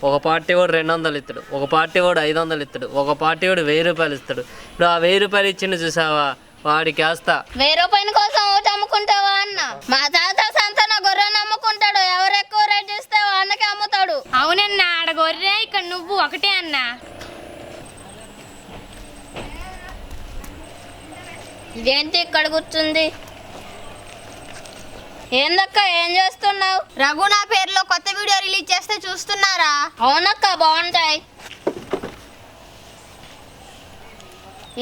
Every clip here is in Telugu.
ఒక పార్టీ వాడు 200 ఇస్తాడు, ఒక పార్టీ వాడు 500 ఇస్తాడు, ఒక పార్టీ వాడు 1000 రూపాయలు ఇస్తాడు. ఇప్పుడు ఆ 1000 రూపాయలు ఇచ్చిండు చూసావా, వాడికి వేస్తా. 1000 రూపాయల కోసం ఓటు అమ్ముకుంటావా అన్న? మా తాత సంతన గొర్రెను అమ్ముకుంటాడు, ఎవరు ఎక్కువ రేట్ ఇస్తే వాడికి అమ్ముతాడు. అవునన్నా, ఆడ గొర్రె ఇక్కడ నువ్వు ఒకటే అన్నా. ఇదేంటి ఇక్కడ కూర్చుంది? ఏందక్క ఏం చేస్తున్నావు? రఘు నా పేరులో కొత్త వీడియో రిలీజ్ చేస్తే చూస్తున్నారా? అవునక్క బాగుంటాయి.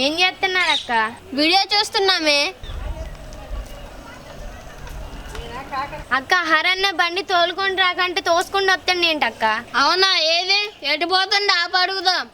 ఏం చేస్తున్నారక్క? వీడియో చూస్తున్నామే. అక్క హరన్న బండి తోలుకొని రాకంటే తోసుకొని వస్తాండి ఏంటక్క? అవునా, ఏది ఎటు పోతుంది ఆపు అడుగుదాం.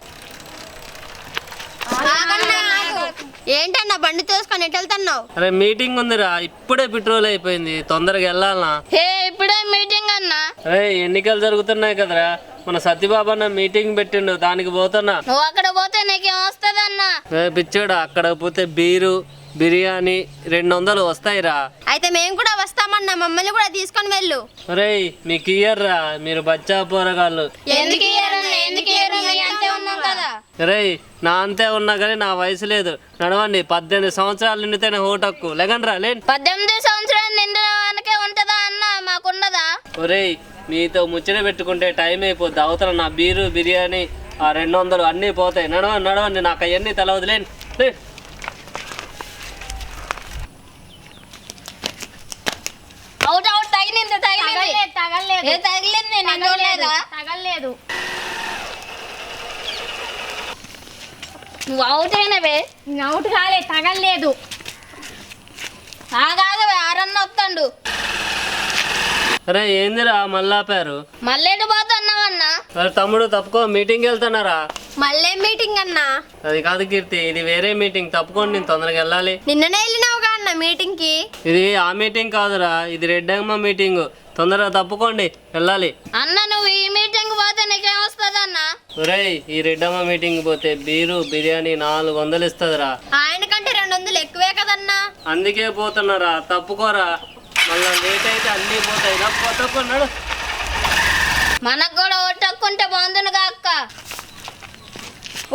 ఏంటన్నా బండి తోసుకొని ఎటు వెళ్తున్నావు? అరే మీటింగ్ ఉందిరా, ఇప్పుడే పెట్రోల్ అయిపోయింది, తొందరగా వెళ్ళాలనా? హే ఇప్పుడే మీటింగ్ అన్నా? అరే ఎన్నికలు జరుగుతున్నాయి కదరా, మన సత్యబాబు అన్న మీటింగ్ పెట్టిండు, దానికి పోతున్నా. నువ్వు అక్కడ పోతే నీకేం వస్తుంది అన్నా? పిచ్చోడా, అక్కడ పోతే బీరు బిర్యానీ 200 వస్తాయిరా. అయితే మేము కూడా వస్తామన్నా, మమ్మల్ని కూడా తీసుకొని వెళ్ళు. అరే మీకు ఇయ్యర్రా, మీరు బచ్చా పోరగాళ్ళు. ఎందుకు ఇయ్యరన్నా? ఎందుకు ఇయ్యరు? మీ అంతే ఉన్నాం కదా. అరే నా అంతే ఉన్నా కానీ నా వయసు లేదు, నడవండి. 18 సంవత్సరాలు నిండితేనే ఓటక్కు, లేకండ్రా లేండి. 18 సంవత్సరాలు నిండిన వానికే ఉంటదా అన్న, మాకున్నదా? ఒరేయ్ మీతో ముచ్చట పెట్టుకుంటే టైం అయిపోద్ది, అవతల నా బీరు బిర్యానీ ఆ 200 అన్నీ పోతాయి. నడవండి, నాకు అవన్నీ తెలవదులేండి. అవుట్ అవుట్ తగిలింది తగలేదు. తగిలింది నేను చూడలేదా? తగలేదు. నువ్వు అవుట్ అయినవే. అవుట్ కాలే, తగలేదు. ఆగాగవే, ఆరన్న వస్తాడు. అరే ఏందిరా మళ్ళాపారు? మళ్ళీ పోతున్నావన్నా? అరే తమ్ముడు తప్పుకో, మీటింగ్కి వెళ్తున్నారా? మళ్ళీ మీటింగ్ అన్నా? అది కాదు కీర్తి, ఇది వేరే మీటింగ్, తప్పుకోండి, నేను తొందరగా వెళ్ళాలి. నిన్ననే వెళ్ళినావుగా అన్న మీటింగ్ కి. ఇది ఆ మీటింగ్ కాదురా, ఇది రెడ్డమ్మ మీటింగ్, తొందరగా తప్పుకోండి, వెళ్ళాలి. అన్న నువ్వు ఈ మీటింగ్ పోతే నీకేం వస్తుంది అన్న? ఒరేయ్ ఈ రెడ్డమ్మ మీటింగ్ పోతే బీరు బిర్యానీ 400 ఇస్తుందిరా. ఆయన కంటే 200 ఎక్కువే కదన్నా. అందుకే పోతున్నారా, తప్పుకోరా, మళ్ళా లేట్ అయితే అన్నీ పోతాయి. తప్పుకున్నాడు. మనకు కూడా ఓటక్కుంటే బాగుందిగా అక్క.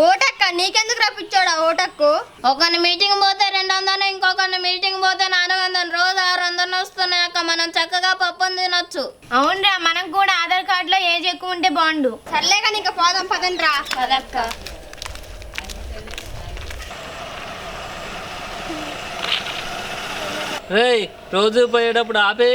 ఓటక్క నీకెందుకు రప్పించాడా ఓటక్కు? ఒకరిని మీటింగ్ పోతే 200, ఇంకొకరిని మీటింగ్ పోతే 400, రోజు 600 వస్తున్నాయి అక్క. మనం చక్కగా పప్పుని తినొచ్చు. అవునరా, మనకు కూడా ఆధార్ కార్డులో ఏజ్ ఎక్కువ ఉంటే బాగుండు. సర్లే కానీ ఇంకా పోదాం పదండి రా. అదక్క. రేయ్ రోజు పోయేటప్పుడు ఆపి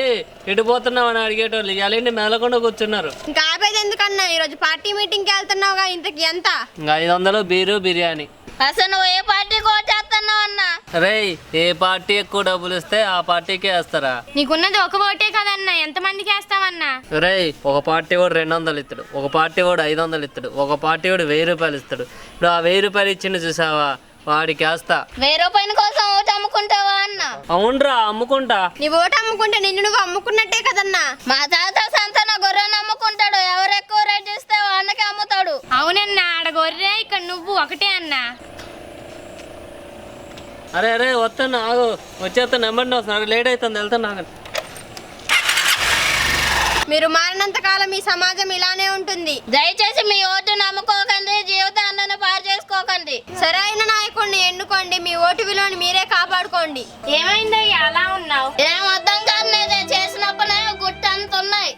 ఎటు పోతున్నావు అని అడిగేటోళ్ళు ఇవాళ మేలకుండా కూర్చున్నారు. ఇంకా ఆపేది ఎందుకన్నా? ఈరోజు పార్టీ మీటింగ్ కి వెళ్తున్నావుగా, ఇంతకి ఎంత? 500 బీరు బిర్యానీ. అసలు నువ్వు ఏ పార్టీకి ఓటేస్తున్నావు అన్న? రేయ్ ఏ పార్టీ ఎక్కువ డబ్బులు ఇస్తే ఆ పార్టీకే వేస్తారా? నీకున్నది ఒక ఓటే కదన్నా, ఎంతమందికి వేస్తావన్నా? రేయ్ ఒక పార్టీ వాడు 200 ఇస్తాడు, ఒక పార్టీ వాడు 500 ఇస్తాడు, ఒక పార్టీ వాడు 1000 రూపాయలు ఇస్తాడు. ఇప్పుడు ఆ 1000 రూపాయలు ఇచ్చిండు చూసావా, వాడికి వేస్తా. 1000 రూపాయల కోసం ఓటు అమ్ముకుంటావా అన్న? అవునరా అమ్ముకుంటా. నీ ఓటు అమ్ముకుంటే నిన్ను నువ్వు అమ్ముకున్నట్టే కదన్నా. మా తాత సంతన గొర్రెను అమ్ముకుంటాడు, ఎవరు ఎక్కువ రేట్ ఇస్తే వాడికి అమ్ముతాడు. అవునన్నా, ఆడ గొర్రె ఇక్కడ నువ్వు ఒకటే అన్నా. అరే అరే వస్తాను, ఆగు, వచ్చేస్తా, నెంబర్ వస్తాను, లేట్ అవుతుంది, వెళ్తాను. మీరు మారినంత కాలం ఈ సమాజం ఇలానే ఉంటుంది. దయచేసి మీ ఓటు నమ్ముకోకండి, జీవితాన్ని పాడు చేసుకోకండి. సరైన నాయకుడిని ఎన్నుకోండి, మీ ఓటు విలువని మీరే కాపాడుకోండి. ఏమైందయ్యా అలా ఉన్నావు? ఏం అర్థం కాలేదే, చేసినప్పుడే గుట్ట అంత ఉన్నాయి,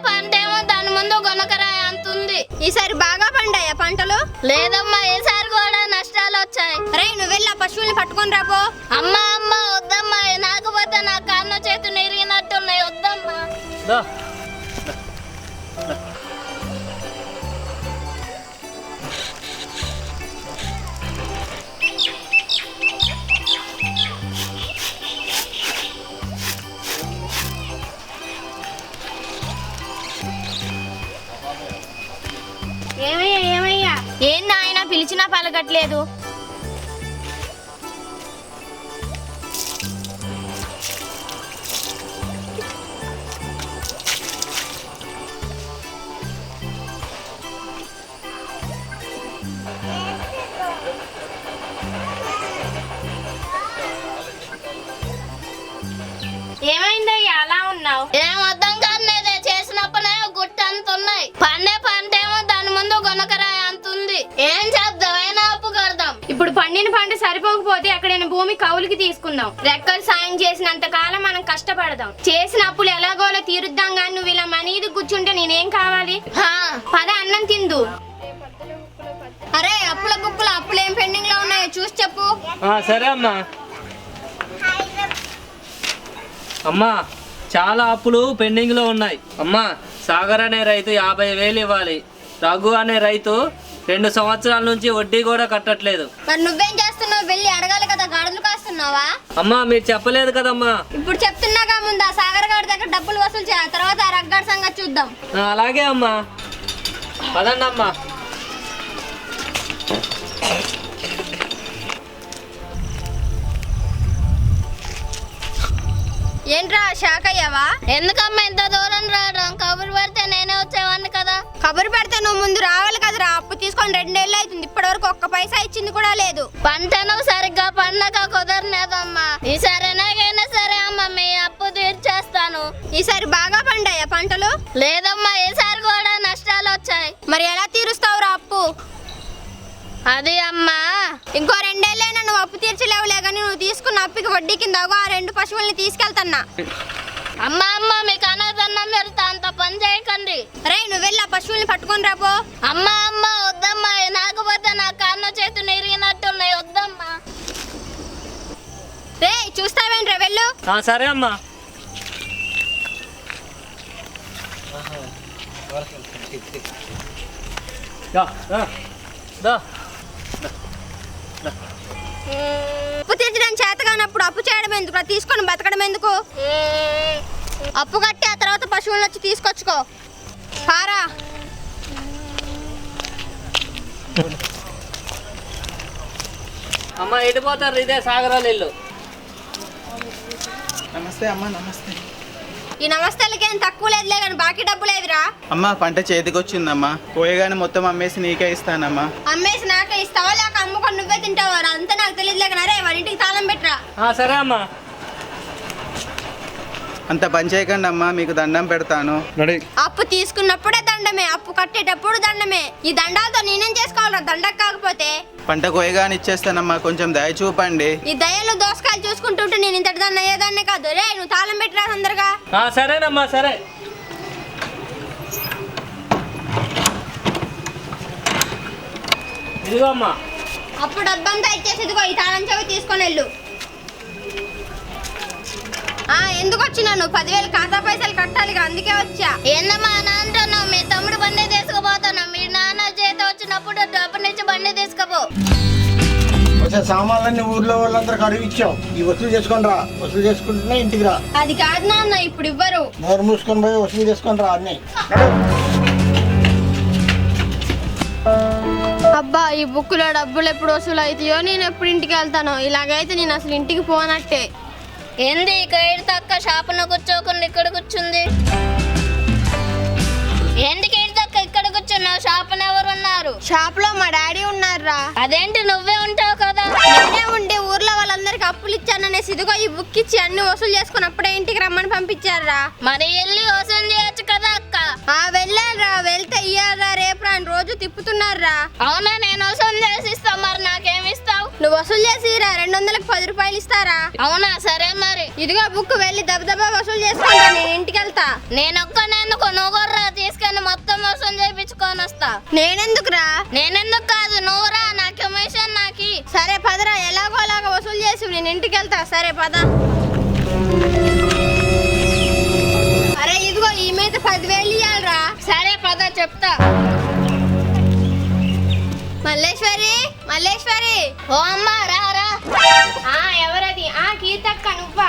పంటేమో దాని ముందు గొనకరాయ అంత ఉంది. ఈసారి బాగా పండాయా పంటలు? లేదమ్మా, ఈసారి కూడా నష్టాలు వచ్చాయి. రే నువ్వు వెళ్ళి ఆ పశువుల్ని పట్టుకొని రాపో. అమ్మా వద్దమ్మా, నాకపోతే నా కాళ్ళ చేతులు ఇరిగినట్టున్నాయి, వద్దమ్మా. ఏమయ్యా ఏంది ఆయన పిలిచినా పలకట్లేదు? ఏమైందయ్యా అలా ఉన్నావు? ఏం అర్థం కాలేదే, చేసినప్పుడే గుట్ట అంత ఉన్నాయి, పంటేమో సరిపోకపోతే ఎక్కడైనా భూమి కౌలుకి తీసుకుందాం. రెక్కలు సాయం చేసినంత కాలం మనం కష్టపడదాం. చేసిన అప్పులు ఎలాగోలో తీరుద్దాం. గాని నువ్వు ఇలా మనీది కూర్చుంటే నేనేం కావాలి? పద అన్నం తిందు. అరే అప్పుల బుక్కులు అప్పులు ఏం పెండింగ్ లో ఉన్నాయో చూసి చెప్పు. సరే అమ్మా. అమ్మా చాలా అప్పులు పెండింగ్ లో ఉన్నాయి. అమ్మా సాగర్ అనే రైతు 50,000 ఇవ్వాలి. రఘు అనే రైతు 2 సంవత్సరాల నుంచి వడ్డీ కూడా కట్టట్లేదు. మరి నువ్వేం చేస్తున్నావు? వెళ్ళి అడగాలి కదా, గాడులు కాస్తున్నావా? అమ్మా మీరు చెప్పలేదు కదమ్మా. ఇప్పుడు చెప్తున్నాగా, ముందు ఆ సాగర్ గారి దగ్గర డబ్బులు వసూలు చేయాలి, తర్వాత ఆ రగ్గాడి సంగతి చూద్దాం. అలాగే అమ్మా, పదండి అమ్మా. ఏంట్రా షాక్ అయ్యావా? ఎందుకమ్మా ఇంత దూరం రావడం? కబురు పెడితే నేనే వచ్చేవాడిని కదా. కబురు పెడితే నువ్వు ముందు రావాలి కదరా. అప్పు తీసుకొని 2 నెలలు అవుతుంది, ఇప్పటి వరకు ఒక్క పైసా ఇచ్చింది కూడా లేదు. పంటను సరిగ్గా పండగ కుదరలేదమ్మా. ఈసారి ఎలాగైనా సరే అమ్మా మీ అప్పు తీర్చేస్తాను. ఈసారి బాగా పండాయా పంటలు? లేదమ్మా, ఈసారి కూడా నష్టాలు వచ్చాయి. మరి ఎలా తీరుస్తావురా అప్పు? అది అమ్మా, ఇంకో 2 నెలలైనా నువ్వు అప్పు తీర్చలేవులే కానీ నువ్వు తీసుకున్న అప్పుకి వడ్డీ కింద ఆ 2 పశువుల్ని తీసుకెళ్తున్నా. అమ్మా అమ్మా మీకు అనదన్నం పెడతా, అంత పని చేయకండి. రే నువ్వు వెళ్ళి ఆ పశువుల్ని పట్టుకొని రాపో. అమ్మా అమ్మా వద్దమ్మా, నాకపోతే నా కాళ్ళ చేతులు ఇరిగినట్టున్నాయి, వద్దమ్మా. రే చూస్తావేంట్రా, వెళ్ళు. సరే అమ్మా. అప్పు తీర్చడం చేత కానప్పుడు అప్పు చేయడం ఎందుకు? తీసుకొని బతకడం ఎందుకు? అప్పు కట్టి ఆ తర్వాత పశువులను వచ్చి తీసుకొచ్చుకో. పారా. అమ్మా ఎటు పోతారు? ఇదే సాగరాలు ఇల్లు. నమస్తే అమ్మా. నమస్తే. ఈ నమస్తేలకి ఏం తక్కువ లేదులే కానీ బాకీ డబ్బు లేదురా. అమ్మా పంట చేతికి వచ్చిందమ్మా, కోయగానే మొత్తం అమ్మేసి నీకే ఇస్తానమ్మా. అమ్మేసి నాకే ఇస్తావా లేక అమ్ముకొని నువ్వే తింటావా? అంతా నాకు తెలియదులే కానీ అరే వాడి ఇంటికి తాళం పెట్టరా. సరే అమ్మా. అంత పని చేయకండి అమ్మా, మీకు దండం పెడతాను. అప్పు తీసుకున్నప్పుడే దండమే, అప్పు కట్టేటప్పుడు దండమే. ఈ దండాలతో నేనేం చేసుకోవాలరా? దండకు కాకపోతే పంట కోయగానే ఇచ్చేస్తానమ్మా, కొంచెం దయ చూపండి. ఈ దయలు దోసకాయలు చూసుకుంటుంటే నేను ఇంతటి దాన్ని అయ్యేదాన్నే కాదు. రే నువ్వు తాళం పెట్టరా తొందరగా. సరేనమ్మా. సరే. ఇదిగో అమ్మా. అప్పు డబ్బంతా ఇచ్చేసి ఇదిగో ఈ తాళం చెవి తీసుకొని వెళ్ళు. ఎందుకు వచ్చినాను? 10,000 ఖాతా పైసలు కట్టాలిగా, అందుకే వచ్చా. ఏందమ్మా అంటున్నావు? మీ తమ్ముడు బండి తీసుకుపోతాను. మీ నాన్న చేత వచ్చినప్పుడు డబ్బు నుంచి బండి తీసుకుపో. సామాన్లన్నీ ఊర్లో వాళ్ళందరూ అడిగి ఇచ్చావు. ఈ వసూలు చేసుకొని రా. వసూలు చేసుకుంటేనే ఇంటికి రా. అది కాదు నాన్న, ఇప్పుడు ఇవ్వరు. నోరు మూసుకొని పోయి వసూలు చేసుకొని రా అన్నీ. అబ్బా ఈ బుక్కులో డబ్బులు ఎప్పుడు వసూలు అవుతాయో, నేను ఎప్పుడు ఇంటికి వెళ్తానో. ఇలాగైతే నేను అసలు ఇంటికి పోనట్టే. ఏంది ఇక్కడ తక్క షాపున కూర్చోకుండా ఇక్కడ కూర్చుంది? ఎందుకు ఇక్కడ తక్క ఇక్కడ కూర్చున్నావు? షాపున ఎవరు ఉన్నారు? షాప్ లో మా డాడీ ఉన్నారా. అదేంటి నువ్వే ఉంటావు కదా? నేనే ఉండి ఊర్లో వాళ్ళందరికి అప్పులు ఇచ్చాననేసి ఇదిగో ఈ బుక్ ఇచ్చి అన్ని వసూలు చేసుకుని అప్పుడే ఇంటికి రమ్మని పంపించారా. మరి వెళ్ళి వసూలు చేయొచ్చు కదా అక్క. వెళ్ళారా, వెళ్తే ఇయ్యారా రేపు రా అని రోజు తిప్పుతున్నారా. అవునా, నేను వసూలు చేసి ఇస్తా. మరి నాకేమి ఇస్తావు? నువ్వు వసూలు చేసిరా. 200కి 10 రూపాయలు ఇస్తారా. అవునా, సరే మరి. ఇదిగో బుక్ వెళ్ళి దబదబా వసూలు చేసుకుంటా, నేను ఇంటికి వెళ్తా. నేనొక్కనేందుకు, నువ్వురా తీసుకొని మొత్తం వసూలు చేయించుకొని వస్తా. నేనెందుకురా? నేనెందుకు కాదు, నువ్వురా. నా కమిషన్ నాకి. సరే పదరా, ఎలాగో అలాగ వసూలు చేసి నేను ఇంటికి వెళ్తా. సరే పద. అరే ఇదిగో ఈ మీద 10,000 ఇయ్యాలరా. సరే పద చెప్తా. మల్లేశ్వరి, మల్లేశ్వరి. ఓ అమ్మా రా రా. ఎవరది? కీర్తక్క నువ్వా?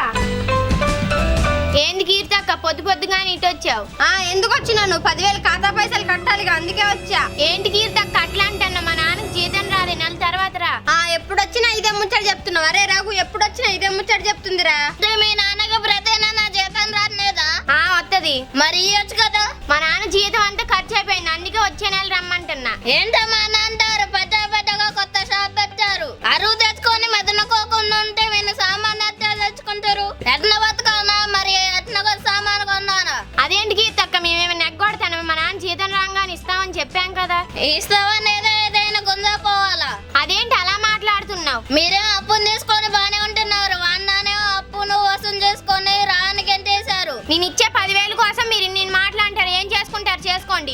ఏంది కీర్తక్క పొద్దు పొద్దుగానే ఇటు వచ్చావు? ఎందుకు వచ్చినాను? 10,000 ఖాతా పైసలు కట్టాలిగా, అందుకే వచ్చా. ఏంటి కీర్తక్క అట్లా అంటన్నా? మా నాన్నకి జీతం రాదే, నెల తర్వాత రా. ఎప్పుడు వచ్చినా ఇదే ముచ్చట చెప్తున్నావు. అరే రఘు ఎప్పుడు వచ్చినా ఇదే ముచ్చట చెప్తుందిరా. మీ నాన్నకి ప్రతి నెల జీతం రాలేదా? వత్తది. మరి ఇవ్వచ్చు కదా. మా నాన్న జీతం అంతా ఖర్చు అయిపోయింది, అందుకే వచ్చే నెల రమ్మంటున్నా. ఏంటమ్మా అని అంటారు? పెద్దగా కొత్త షాప్ పెట్టారు. అరువు తెచ్చుకొని మెదనుకోకుండా ఉంటే వీళ్ళు సామాన్ ఎట్లా తెచ్చుకుంటారు? ఎట్న బతుకన్నా మరి ఎట్న సామాన్ కొన్నారా? అదేంటి కీర్తక్క మేమేమి నెగ్గొడతాను? మా నాన్న జీతం రాగానే ఇస్తామని చెప్పాం కదా. ఇస్తావని ఏదైనా గుంజా పోవాలా? అదేంటి అలా మాట్లాడుతున్నావు? మాట్లాడుతున్నావు? మీరేం అప్పును తీసుకొని బానే ఉంటున్నారు, వాడినానే అప్పును వసూలు చేసుకొని రానికి ఎంతేశారు. నేను ఇచ్చే 10,000 కోసం మీరు నేను మాట్లాడతారు, ఏం చేసుకుంటారు చేసుకోండి.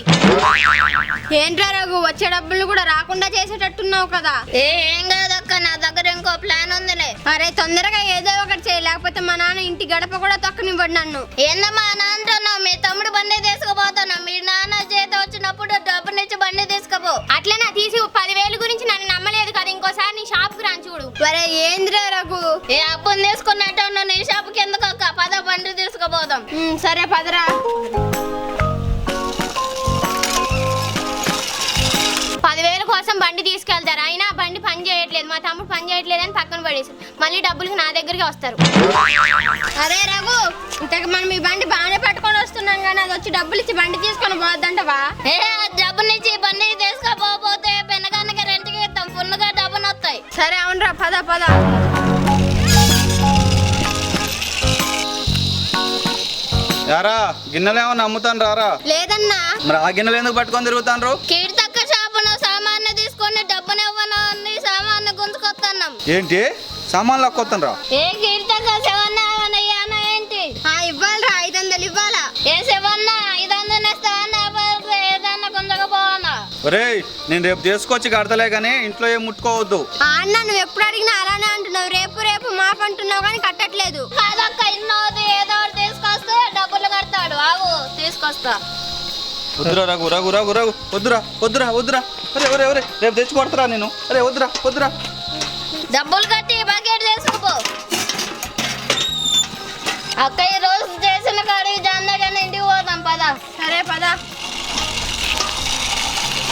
ఏంట్రా రఘు, వచ్చే డబ్బులు కూడా రాకుండా చేసేటట్టున్నావు కదా. ఏం కాదక్క, నా దగ్గర ఇంకో ప్లాన్ ఉందిలే. అరే తొందరగా ఏదో ఒకటి చేయి, లేకపోతే మా నాన్న ఇంటి గడప కూడా తొక్కనివ్వడు నన్ను. ఏందమ్మా నాన్నతో మీ తమ్ముడు బండి తీసుకుపోతాను, మీ నాన్న చేత వచ్చినప్పుడు డబ్బునిచ్చి బండి తీసుకుపో. అట్లనే తీసి 10,000 గురించి నన్ను నమ్మలేదు కదా, ఇంకోసారి నీ షాప్కి రాని చూడు. వరే ఏంద్రా రఘు. ఏ అప్పును తీసుకున్నట్టు నీ షాపుకి ఎందుకు అక్క, పద బండి తీసుకుపోదాం. సరే పదరా. 10,000 కోసం బండి తీసుకెళ్తారు, అయినా బండి పని చేయట్లేదు, మా తమ్ముడు పని చేయట్లేదు అని పక్కన పడేసి మళ్ళీ డబ్బులకి నా దగ్గరికి వస్తారు. అరే రఘు, ఇంతకు మనం ఈ బండి బాగానే పట్టుకొని వస్తున్నాం కానీ అది వచ్చి డబ్బులు ఇచ్చి బండి తీసుకొని పోద్దంటవా? ఏ డబ్బునిచ్చి బండి తీసుకుపోతే పెనగానికి రెంట్కి ఇస్తాం, ఫుల్గా డబ్బులు వస్తాయి. సరే అవునరా, పద పద. యారా గిన్నెలు ఏమన్నా అమ్ముతాను రారా. లేదన్నా. మరి ఆ గిన్నెలు ఎందుకు పట్టుకొని తిరుగుతాను? కీర్తక్క షాపును సామాన్ని తీసుకొని డబ్బుని ఇవ్వను అని సామాన్ని గుంజుకొస్తున్నాం. ఏంటి సామాన్లు అక్కొస్తాను రా? ఏ కీర్తక్క శివన్న ఏమన్నా ఏంటి? ఇవ్వాలరా, 500 ఇవ్వాలా? ఏ శివన్న 500 ఇస్తా ఏదన్నా గుంజకపోవన్నా? ఒరేయ్ నేను రేపు తీసుకొచ్చి కడతలే కానీ ఇంట్లో ఏం ముట్టుకోవద్దు. అన్న నువ్వు ఎప్పుడు అడిగినా అలానే అంటున్నావు, రేపు రేపు మాపు అంటున్నావు కానీ కట్టట్లేదు. కాదక్క, ఇన్నోది ఏదో ఒకటి తీసుకొస్తే డబ్బులు కడతాడు. ఆగు తీసుకొస్తా. వద్దురా రఘు రఘు రఘు రఘు వద్దురా వద్దురా వద్దురా. అరే ఒరే ఒరే రేపు తెచ్చి కొడతారా నేను. అరే వద్దురా వద్దురా. డబ్బులు కట్టి బకెట్ తీసుకుపో. అక్క ఈ రోజు చేసిన కాడికి జాన్ దగ్గర ఇంటికి పోదాం పద. సరే పద.